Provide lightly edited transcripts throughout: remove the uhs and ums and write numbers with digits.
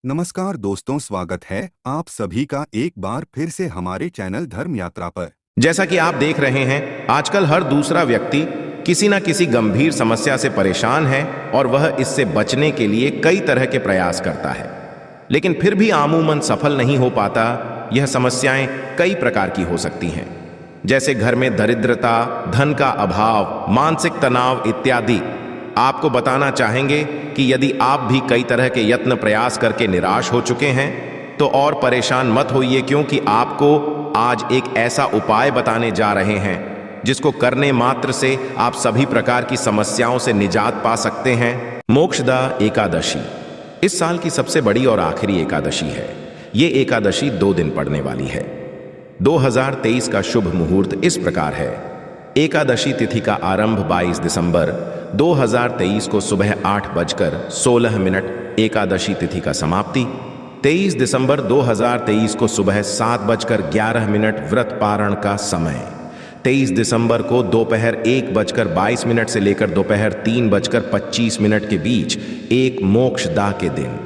नमस्कार दोस्तों, स्वागत है आप सभी का एक बार फिर से हमारे चैनल धर्म यात्रा पर। जैसा कि आप देख रहे हैं, आजकल हर दूसरा व्यक्ति किसी न किसी गंभीर समस्या से परेशान है और वह इससे बचने के लिए कई तरह के प्रयास करता है, लेकिन फिर भी अमूमन सफल नहीं हो पाता। यह समस्याएं कई प्रकार की हो सकती हैं, जैसे घर में दरिद्रता, धन का अभाव, मानसिक तनाव इत्यादि। आपको बताना चाहेंगे कि यदि आप भी कई तरह के यत्न प्रयास करके निराश हो चुके हैं तो और परेशान मत होइए, क्योंकि आपको आज एक ऐसा उपाय बताने जा रहे हैं जिसको करने मात्र से आप सभी प्रकार की समस्याओं से निजात पा सकते हैं। मोक्षदा एकादशी इस साल की सबसे बड़ी और आखिरी एकादशी है। ये एकादशी 2 दिन पड़ने वाली है। 2023 का शुभ मुहूर्त इस प्रकार है। एकादशी तिथि का आरंभ 22 दिसंबर 2023 को सुबह 8:16 एकादशी तिथि का समाप्ति 23 दिसंबर 2023 को सुबह 7:11 व्रत पारण का समय। 23 दिसंबर को दोपहर 1:22 से लेकर दोपहर 3:25 के बीच एक मोक्षदा के दिन।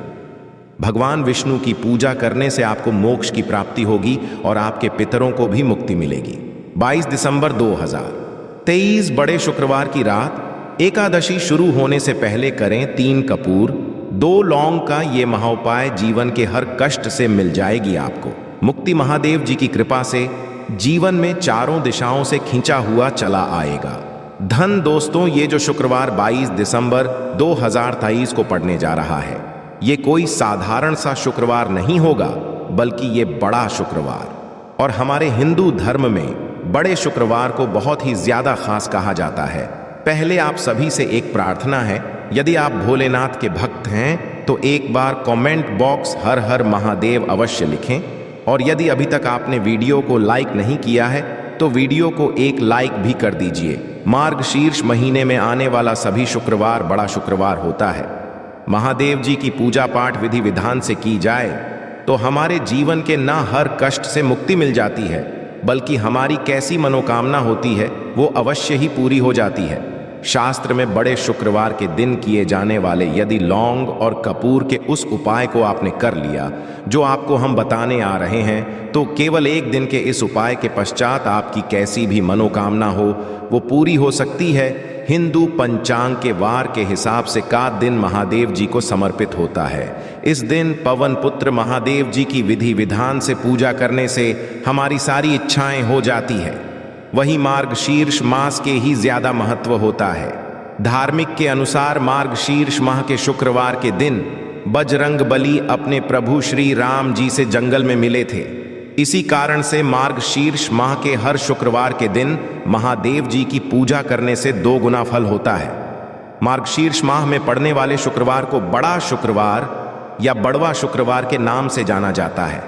भगवान विष्णु की पूजा करने से आपको मोक्ष की प्राप्ति होगी और आपके पितरों को भी मुक्ति मिलेगी। 22 दिसंबर 2023 बड़े शुक्रवार की रात एकादशी शुरू होने से पहले करें 3 कपूर 2 लौंग का ये महाउपाय। जीवन के हर कष्ट से मिल जाएगी आपको मुक्ति। महादेव जी की कृपा से जीवन में चारों दिशाओं से खींचा हुआ चला आएगा धन। दोस्तों, ये जो शुक्रवार 22 दिसंबर 2023 को पड़ने जा रहा है, ये कोई साधारण सा शुक्रवार नहीं होगा, बल्कि ये बड़ा शुक्रवार। और हमारे हिंदू धर्म में बड़े शुक्रवार को बहुत ही ज्यादा खास कहा जाता है। पहले आप सभी से एक प्रार्थना है, यदि आप भोलेनाथ के भक्त हैं तो एक बार कमेंट बॉक्स हर हर महादेव अवश्य लिखें। और यदि अभी तक आपने वीडियो को लाइक नहीं किया है तो वीडियो को एक लाइक भी कर दीजिए। मार्गशीर्ष महीने में आने वाला सभी शुक्रवार बड़ा शुक्रवार होता है। महादेव जी की पूजा पाठ विधि विधान से की जाए तो हमारे जीवन के ना हर कष्ट से मुक्ति मिल जाती है, बल्कि हमारी कैसी मनोकामना होती है वो अवश्य ही पूरी हो जाती है। शास्त्र में बड़े शुक्रवार के दिन किए जाने वाले यदि लौंग और कपूर के उस उपाय को आपने कर लिया जो आपको हम बताने आ रहे हैं, तो केवल एक दिन के इस उपाय के पश्चात आपकी कैसी भी मनोकामना हो वो पूरी हो सकती है। हिंदू पंचांग के वार के हिसाब से का दिन महादेव जी को समर्पित होता है। इस दिन पवन पुत्र महादेव जी की विधि विधान से पूजा करने से हमारी सारी इच्छाएं हो जाती है। वही मार्गशीर्ष मास के ही ज्यादा महत्व होता है। धार्मिक के अनुसार मार्गशीर्ष माह के शुक्रवार के दिन बजरंग बली अपने प्रभु श्री राम जी से जंगल में मिले थे। इसी कारण से मार्गशीर्ष माह के हर शुक्रवार के दिन महादेव जी की पूजा करने से 2 गुना फल होता है। मार्गशीर्ष माह में पड़ने वाले शुक्रवार को बड़ा शुक्रवार या बड़वा शुक्रवार के नाम से जाना जाता है।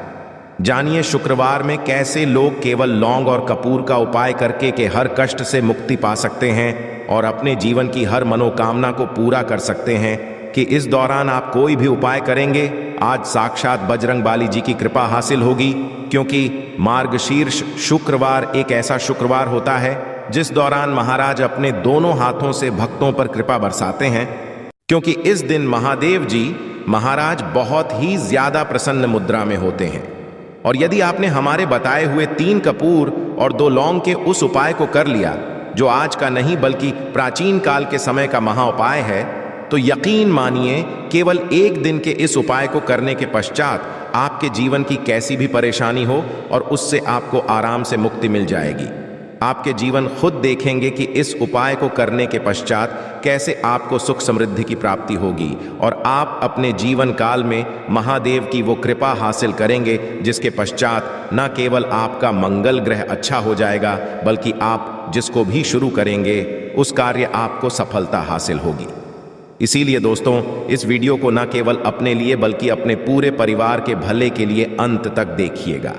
जानिए शुक्रवार में कैसे लोग केवल लौंग और कपूर का उपाय करके के हर कष्ट से मुक्ति पा सकते हैं और अपने जीवन की हर मनोकामना को पूरा कर सकते हैं। कि इस दौरान आप कोई भी उपाय करेंगे, आज साक्षात बजरंग बाली जी की कृपा हासिल होगी, क्योंकि मार्गशीर्ष शुक्रवार एक ऐसा शुक्रवार होता है जिस दौरान महाराज अपने दोनों हाथों से भक्तों पर कृपा बरसाते हैं। क्योंकि इस दिन महादेव जी महाराज बहुत ही ज्यादा प्रसन्न मुद्रा में होते हैं। और यदि आपने हमारे बताए हुए 3 कपूर और 2 लौंग के उस उपाय को कर लिया, जो आज का नहीं बल्कि प्राचीन काल के समय का महाउपाय है, तो यकीन मानिए केवल एक दिन के इस उपाय को करने के पश्चात आपके जीवन की कैसी भी परेशानी हो और उससे आपको आराम से मुक्ति मिल जाएगी। आपके जीवन खुद देखेंगे कि इस उपाय को करने के पश्चात कैसे आपको सुख समृद्धि की प्राप्ति होगी और आप अपने जीवन काल में महादेव की वो कृपा हासिल करेंगे, जिसके पश्चात न केवल आपका मंगल ग्रह अच्छा हो जाएगा, बल्कि आप जिसको भी शुरू करेंगे उस कार्य आपको सफलता हासिल होगी। इसीलिए दोस्तों, इस वीडियो को न केवल अपने लिए बल्कि अपने पूरे परिवार के भले के लिए अंत तक देखिएगा,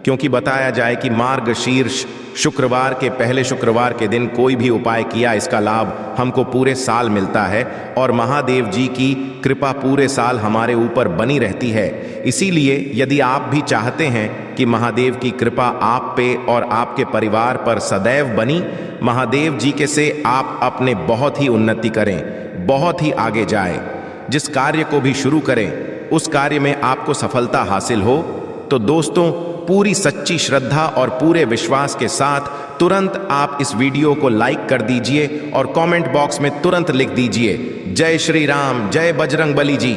क्योंकि बताया जाए कि मार्गशीर्ष शुक्रवार के पहले शुक्रवार के दिन कोई भी उपाय किया, इसका लाभ हमको पूरे साल मिलता है और महादेव जी की कृपा पूरे साल हमारे ऊपर बनी रहती है। इसीलिए यदि आप भी चाहते हैं कि महादेव की कृपा आप पे और आपके परिवार पर सदैव बनी, महादेव जी के से आप अपने बहुत ही उन्नति करें, बहुत ही आगे जाए, जिस कार्य को भी शुरू करें उस कार्य में आपको सफलता हासिल हो, तो दोस्तों पूरी सच्ची श्रद्धा और पूरे विश्वास के साथ तुरंत आप इस वीडियो को लाइक कर दीजिए और कमेंट बॉक्स में तुरंत लिख दीजिए जय श्री राम, जय बजरंग बली जी।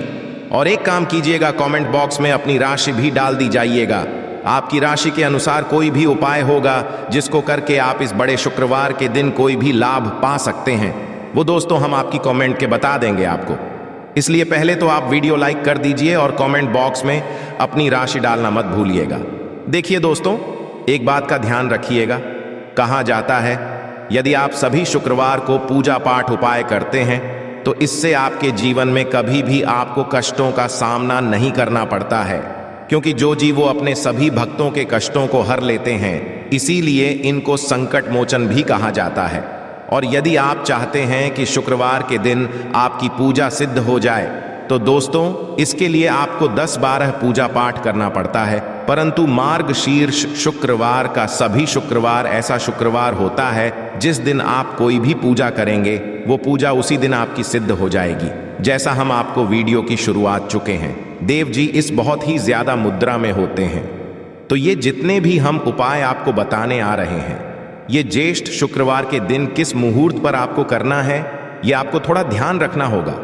और एक काम कीजिएगा, कमेंट बॉक्स में अपनी राशि भी डाल दी जाइएगा। आपकी राशि के अनुसार कोई भी उपाय होगा जिसको करके आप इस बड़े शुक्रवार के दिन कोई भी लाभ पा सकते हैं, वो दोस्तों हम आपकी कमेंट के बता देंगे आपको। इसलिए पहले तो आप वीडियो लाइक कर दीजिए और कमेंट बॉक्स में अपनी राशि डालना मत भूलिएगा। देखिए दोस्तों, एक बात का ध्यान रखिएगा, कहा जाता है यदि आप सभी शुक्रवार को पूजा पाठ उपाय करते हैं तो इससे आपके जीवन में कभी भी आपको कष्टों का सामना नहीं करना पड़ता है, क्योंकि जो जी वो अपने सभी भक्तों के कष्टों को हर लेते हैं, इसीलिए इनको संकट मोचन भी कहा जाता है। और यदि आप चाहते हैं कि शुक्रवार के दिन आपकी पूजा सिद्ध हो जाए तो दोस्तों इसके लिए आपको 10-12 पूजा पाठ करना पड़ता है, परंतु मार्गशीर्ष शुक्रवार का सभी शुक्रवार ऐसा शुक्रवार होता है जिस दिन आप कोई भी पूजा करेंगे वो पूजा उसी दिन आपकी सिद्ध हो जाएगी। जैसा हम आपको वीडियो की शुरुआत चुके हैं, देव जी इस बहुत ही ज्यादा मुद्रा में होते हैं, तो ये जितने भी हम उपाय आपको बताने आ रहे हैं, ये ज्येष्ठ शुक्रवार के दिन किस मुहूर्त पर आपको करना है ये आपको थोड़ा ध्यान रखना होगा।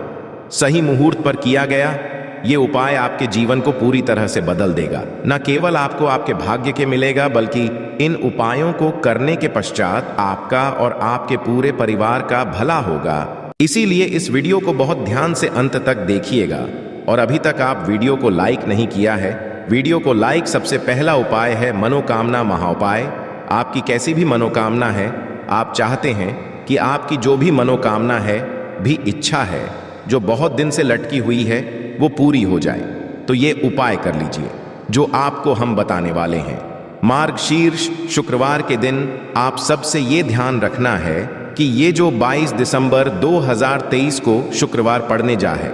सही मुहूर्त पर किया गया ये उपाय आपके जीवन को पूरी तरह से बदल देगा। न केवल आपको आपके भाग्य के मिलेगा, बल्कि इन उपायों को करने के पश्चात आपका और आपके पूरे परिवार का भला होगा। इसीलिए इस वीडियो को बहुत ध्यान से अंत तक देखिएगा। और अभी तक आप वीडियो को लाइक नहीं किया है, वीडियो को लाइक। सबसे पहला उपाय है मनोकामना महाउपाय। आपकी कैसी भी मनोकामना है, आप चाहते हैं कि आपकी जो भी मनोकामना है, भी इच्छा है जो बहुत दिन से लटकी हुई है, वो पूरी हो जाए, तो ये उपाय कर लीजिए जो आपको हम बताने वाले हैं। मार्गशीर्ष शुक्रवार के दिन आप सबसे ये ध्यान रखना है कि ये जो 22 दिसंबर 2023 को शुक्रवार पड़ने जा है,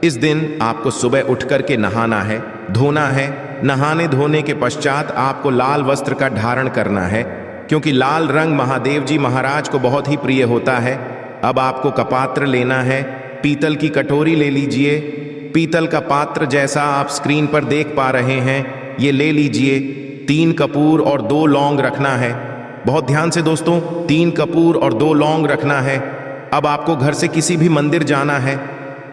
इस दिन आपको सुबह उठ करके नहाना है, धोना है। नहाने धोने के पश्चात आपको लाल वस्त्र का धारण करना है, क्योंकि लाल रंग महादेव जी महाराज को बहुत ही प्रिय होता है। अब आपको कपात्र लेना है, पीतल की कटोरी ले लीजिए। पीतल का पात्र जैसा आप स्क्रीन पर देख पा रहे हैं, ये ले लीजिए। 3 कपूर और 2 लौंग रखना है। बहुत ध्यान से दोस्तों, 3 कपूर और 2 लौंग रखना है। अब आपको घर से किसी भी मंदिर जाना है,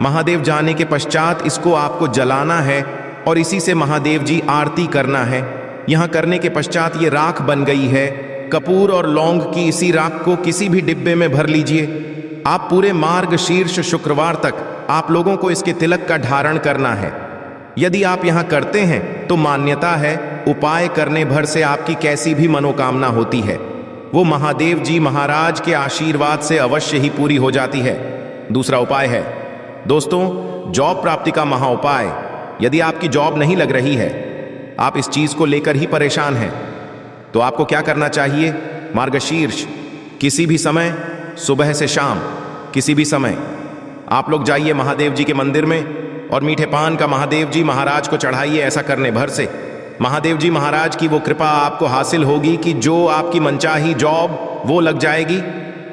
महादेव जाने के पश्चात इसको आपको जलाना है और इसी से महादेव जी आरती करना है। यहाँ करने के पश्चात ये राख बन गई है। कपूर और लौंग की इसी राख को किसी भी डिब्बे में भर लीजिए। आप पूरे मार्गशीर्ष शुक्रवार तक आप लोगों को इसके तिलक का धारण करना है। यदि आप यहाँ करते हैं तो मान्यता है उपाय करने भर से आपकी कैसी भी मनोकामना होती है, वो महादेव जी महाराज के आशीर्वाद से अवश्य ही पूरी हो जाती है। दूसरा उपाय है दोस्तों जॉब प्राप्ति का महाउपाय। यदि आपकी जॉब नहीं लग रही है, आप इस चीज को लेकर ही परेशान हैं, तो आपको क्या करना चाहिए? मार्गशीर्ष किसी भी समय, सुबह से शाम, किसी भी समय आप लोग जाइए महादेव जी के मंदिर में और मीठे पान का महादेव जी महाराज को चढ़ाइए। ऐसा करने भर से महादेव जी महाराज की वो कृपा आपको हासिल होगी कि जो आपकी मनचाही जॉब वो लग जाएगी।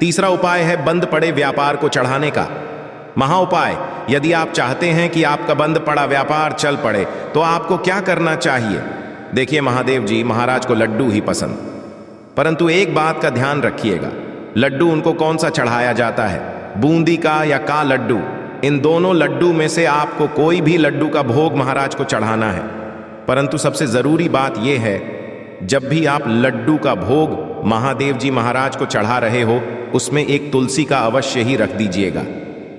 तीसरा उपाय है बंद पड़े व्यापार को चढ़ाने का महाउपाय। यदि आप चाहते हैं कि आपका बंद पड़ा व्यापार चल पड़े, तो आपको क्या करना चाहिए? देखिए, महादेव जी महाराज को लड्डू ही पसंद, परंतु एक बात का ध्यान रखिएगा, लड्डू उनको कौन सा चढ़ाया जाता है, बूंदी का या का लड्डू? इन दोनों लड्डू में से आपको कोई भी लड्डू का भोग महाराज को चढ़ाना है। परंतु सबसे जरूरी बात यह है, जब भी आप लड्डू का भोग महादेव जी महाराज को चढ़ा रहे हो, उसमें एक तुलसी का अवश्य ही रख दीजिएगा,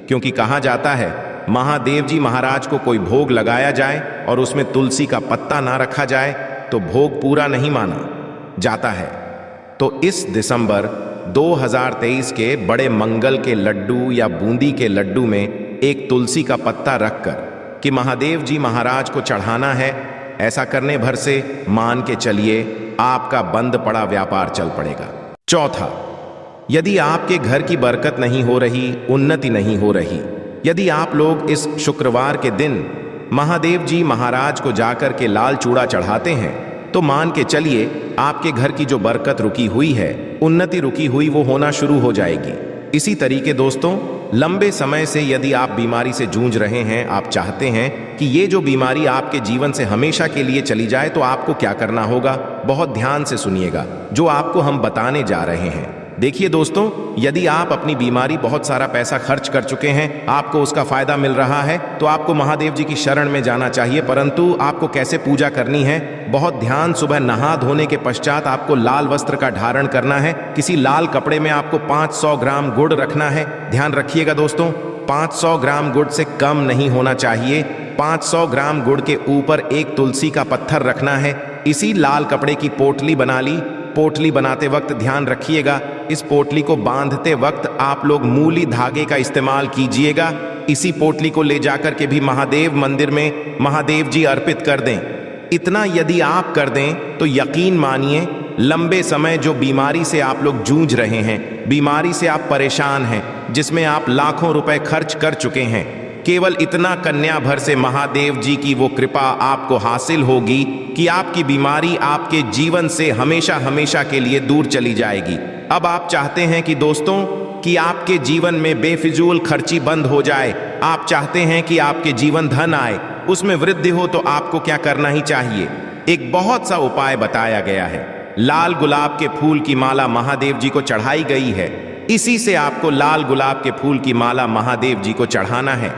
क्योंकि कहा जाता है महादेव जी महाराज को कोई भोग लगाया जाए और उसमें तुलसी का पत्ता ना रखा जाए तो भोग पूरा नहीं माना जाता है। तो इस दिसंबर 2023 के बड़े मंगल के लड्डू या बूंदी के लड्डू में एक तुलसी का पत्ता रखकर कि महादेव जी महाराज को चढ़ाना है। ऐसा करने भर से मान के चलिए आपका बंद पड़ा व्यापार चल पड़ेगा। चौथा, यदि आपके घर की बरकत नहीं हो रही, उन्नति नहीं हो रही, यदि आप लोग इस शुक्रवार के दिन महादेव जी महाराज को जाकर के लाल चूड़ा चढ़ाते हैं, तो मान के चलिए आपके घर की जो बरकत रुकी हुई है, उन्नति रुकी हुई, वो होना शुरू हो जाएगी। इसी तरीके दोस्तों लंबे समय से यदि आप बीमारी से जूझ रहे हैं, आप चाहते हैं कि ये जो बीमारी आपके जीवन से हमेशा के लिए चली जाए, तो आपको क्या करना होगा, बहुत ध्यान से सुनिएगा जो आपको हम बताने जा रहे हैं। देखिए दोस्तों, यदि आप अपनी बीमारी बहुत सारा पैसा खर्च कर चुके हैं, आपको उसका फायदा मिल रहा है, तो आपको महादेव जी की शरण में जाना चाहिए। परंतु आपको कैसे पूजा करनी है, बहुत ध्यान। सुबह नहा धोने के पश्चात आपको लाल वस्त्र का धारण करना है। किसी लाल कपड़े में आपको 500 ग्राम गुड़ रखना है। ध्यान रखिएगा दोस्तों, 500 ग्राम गुड़ से कम नहीं होना चाहिए। 500 ग्राम गुड़ के ऊपर एक तुलसी का पत्थर रखना है। इसी लाल कपड़े की पोटली बना ली। पोटली बनाते वक्त ध्यान रखिएगा, इस पोटली को बांधते वक्त आप लोग मूली धागे का इस्तेमाल कीजिएगा। इसी पोटली को ले जाकर के भी महादेव मंदिर में महादेव जी अर्पित कर दें। इतना यदि आप कर दें तो यकीन मानिए, लंबे समय जो बीमारी से आप लोग जूझ रहे हैं, बीमारी से आप परेशान हैं, जिसमें आप लाखों रुपए खर्च कर चुके हैं, केवल इतना कन्या भर से महादेव जी की वो कृपा आपको हासिल होगी कि आपकी बीमारी आपके जीवन से हमेशा हमेशा के लिए दूर चली जाएगी। अब आप चाहते हैं कि दोस्तों कि आपके जीवन में बेफिजूल खर्ची बंद हो जाए, आप चाहते हैं कि आपके जीवन धन आए, उसमें वृद्धि हो, तो आपको क्या करना ही चाहिए, एक बहुत सा उपाय बताया गया है। लाल गुलाब के फूल की माला महादेव जी को चढ़ाई गई है। इसी से आपको लाल गुलाब के फूल की माला महादेव जी को चढ़ाना है।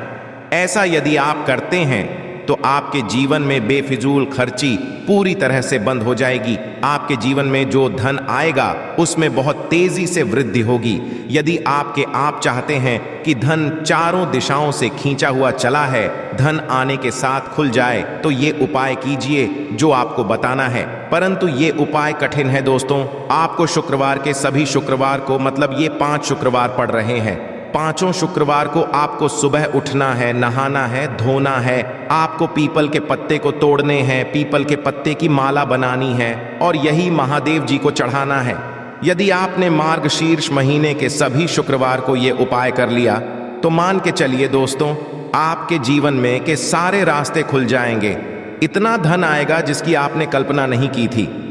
ऐसा यदि आप करते हैं तो आपके जीवन में बेफिजूल खर्ची पूरी तरह से बंद हो जाएगी। आपके जीवन में जो धन आएगा उसमें बहुत तेजी से वृद्धि होगी। यदि आप चाहते हैं कि धन चारों दिशाओं से खींचा हुआ चला है, धन आने के साथ खुल जाए, तो ये उपाय कीजिए जो आपको बताना है। परंतु ये उपाय कठिन है दोस्तों। आपको शुक्रवार के सभी शुक्रवार को, मतलब ये 5 शुक्रवार पड़ रहे हैं, 5 शुक्रवार को आपको सुबह उठना है, नहाना है, धोना है, आपको पीपल के पत्ते को तोड़ने हैं, पीपल के पत्ते की माला बनानी है और यही महादेव जी को चढ़ाना है। यदि आपने मार्गशीर्ष महीने के सभी शुक्रवार को ये उपाय कर लिया तो मान के चलिए दोस्तों, आपके जीवन में के सारे रास्ते खुल जाएंगे। इतना धन आएगा जिसकी आपने कल्पना नहीं की थी।